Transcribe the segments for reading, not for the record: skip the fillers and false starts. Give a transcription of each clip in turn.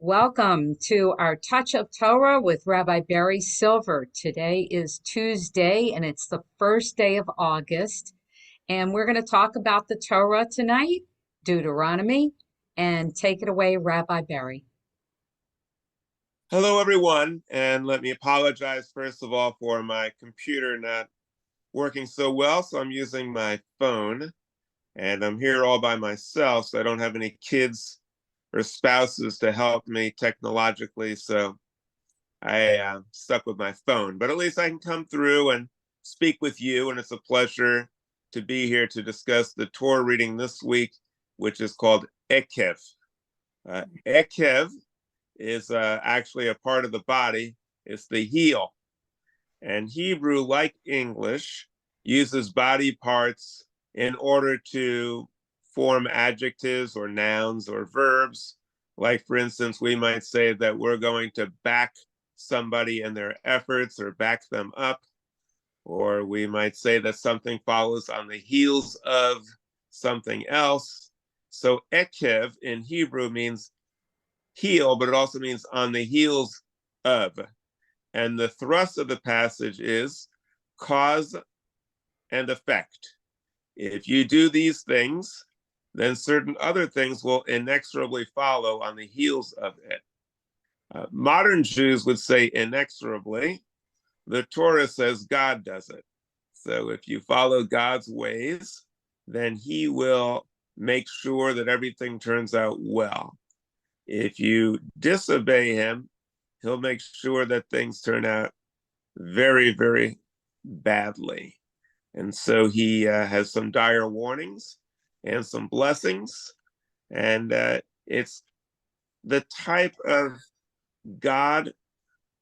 Welcome to our Touch of Torah with Rabbi Barry Silver. Today is Tuesday and it's the first day of August. And we're going to talk about the Torah tonight, Deuteronomy, and take it away, Rabbi Barry. Hello, everyone. And let me apologize, first of all, for my computer not working so well. So I'm using my phone and I'm here all by myself. So I don't have any kids or spouses to help me technologically, so I stuck with my phone. But at least I can come through and speak with you, and it's a pleasure to be here to discuss the Torah reading this week, which is called EKEV. EKEV is actually a part of the body. It's the heel. And Hebrew, like English, uses body parts in order to form adjectives or nouns or verbs. Like, for instance, we might say that we're going to back somebody in their efforts or back them up. Or we might say that something follows on the heels of something else. So ekev in Hebrew means heel, but it also means on the heels of. And the thrust of the passage is cause and effect. If you do these things, then certain other things will inexorably follow on the heels of it. Modern Jews would say inexorably. The Torah says God does it. So if you follow God's ways, then he will make sure that everything turns out well. If you disobey him, he'll make sure that things turn out very, very badly. And so he has some dire warnings and some blessings. And it's the type of God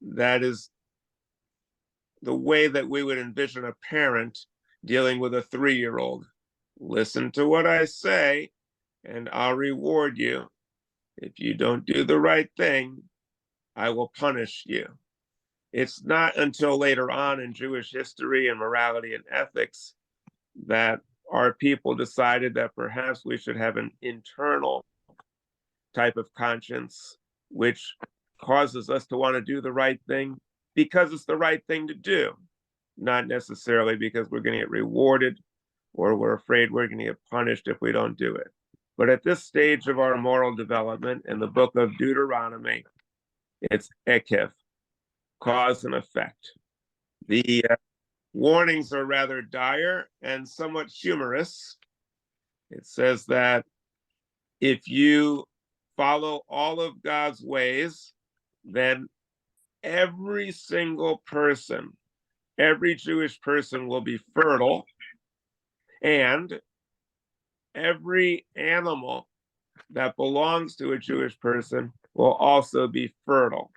that is the way that we would envision a parent dealing with a 3-year-old. Listen to what I say, and I'll reward you. If you don't do the right thing, I will punish you. It's not until later on in Jewish history and morality and ethics that our people decided that perhaps we should have an internal type of conscience, which causes us to want to do the right thing because it's the right thing to do, not necessarily because we're going to get rewarded or we're afraid we're going to get punished if we don't do it. But at this stage of our moral development in the book of Deuteronomy, it's ekev, cause and effect. The warnings are rather dire and somewhat humorous. It says that if you follow all of God's ways, then every single person, every Jewish person will be fertile, and every animal that belongs to a Jewish person will also be fertile.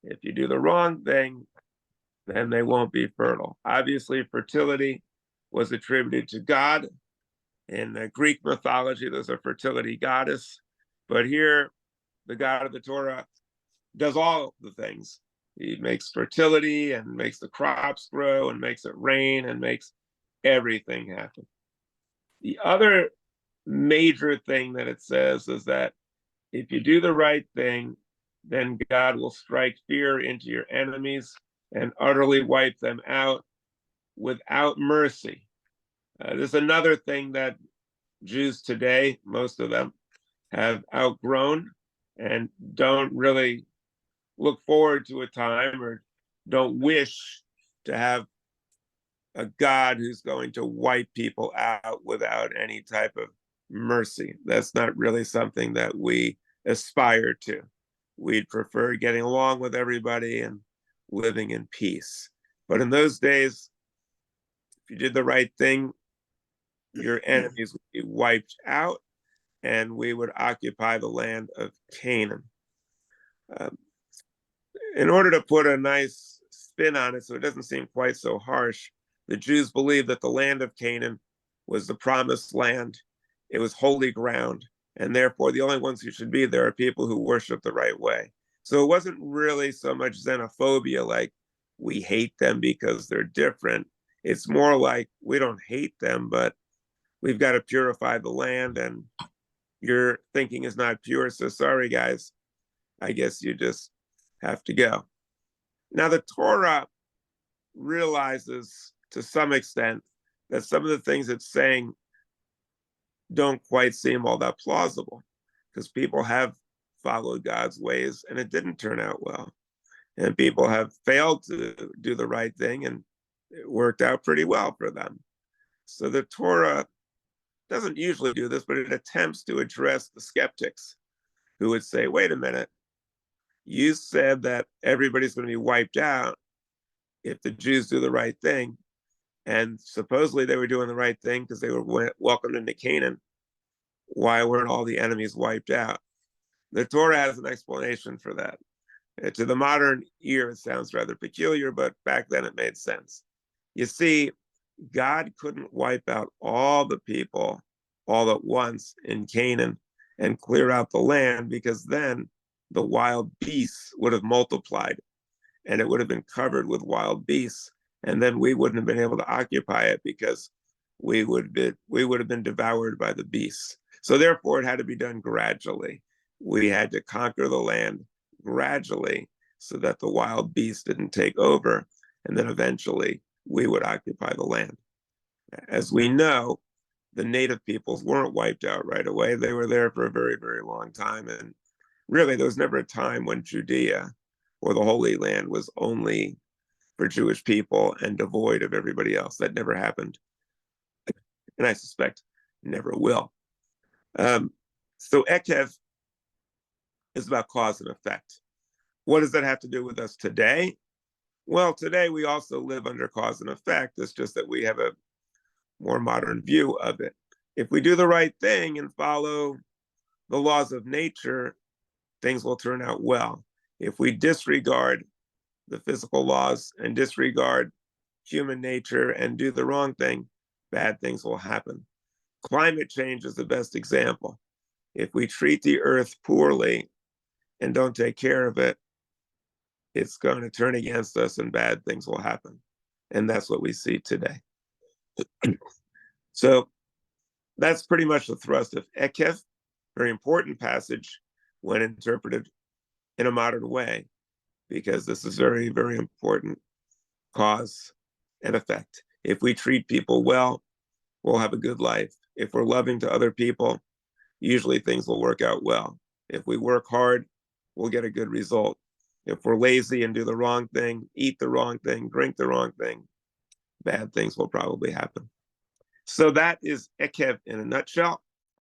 If you do the wrong thing, then they won't be fertile. Obviously, fertility was attributed to God. In Greek mythology, there's a fertility goddess. But here, the God of the Torah does all the things. He makes fertility and makes the crops grow and makes it rain and makes everything happen. The other major thing that it says is that if you do the right thing, then God will strike fear into your enemies and utterly wipe them out without mercy. There's another thing that Jews today, most of them, have outgrown and don't really look forward to a time or don't wish to have a God who's going to wipe people out without any type of mercy. That's not really something that we aspire to. We'd prefer getting along with everybody and living in peace. But in those days, if you did the right thing, your enemies would be wiped out and we would occupy the land of Canaan. In order to put a nice spin on it so it doesn't seem quite so harsh, the Jews believed that the land of Canaan was the promised land. It was holy ground, and therefore the only ones who should be there are people who worship the right way. So it wasn't really so much xenophobia, like we hate them because they're different. It's more like we don't hate them, but we've got to purify the land, and your thinking is not pure. So sorry, guys, I guess you just have to go. Now, the Torah realizes to some extent that some of the things it's saying don't quite seem all that plausible, because people have followed God's ways and it didn't turn out well. And people have failed to do the right thing and it worked out pretty well for them. So the Torah doesn't usually do this, but it attempts to address the skeptics who would say, wait a minute, you said that everybody's going to be wiped out if the Jews do the right thing. And supposedly they were doing the right thing because they were welcomed into Canaan. Why weren't all the enemies wiped out? The Torah has an explanation for that. To the modern ear, it sounds rather peculiar, but back then it made sense. You see, God couldn't wipe out all the people all at once in Canaan and clear out the land, because then the wild beasts would have multiplied and it would have been covered with wild beasts. And then we wouldn't have been able to occupy it because we would have been devoured by the beasts. So therefore, it had to be done gradually. We had to conquer the land gradually so that the wild beasts didn't take over, and then eventually we would occupy the land. As we know, the native peoples weren't wiped out right away. They were there for a very, very long time. And really, there was never a time when Judea or the Holy Land was only for Jewish people and devoid of everybody else. That never happened. And I suspect never will. So EKEV is about cause and effect. What does that have to do with us today? Well, today we also live under cause and effect. It's just that we have a more modern view of it. If we do the right thing and follow the laws of nature, things will turn out well. If we disregard the physical laws and disregard human nature and do the wrong thing, bad things will happen. Climate change is the best example. If we treat the earth poorly and don't take care of it, it's going to turn against us and bad things will happen. And that's what we see today. So that's pretty much the thrust of EKEV, very important passage when interpreted in a modern way, because this is very, very important cause and effect. If we treat people well, we'll have a good life. If we're loving to other people, usually things will work out well. If we work hard, we'll get a good result. If we're lazy and do the wrong thing, eat the wrong thing, drink the wrong thing, bad things will probably happen. So that is EKEV in a nutshell.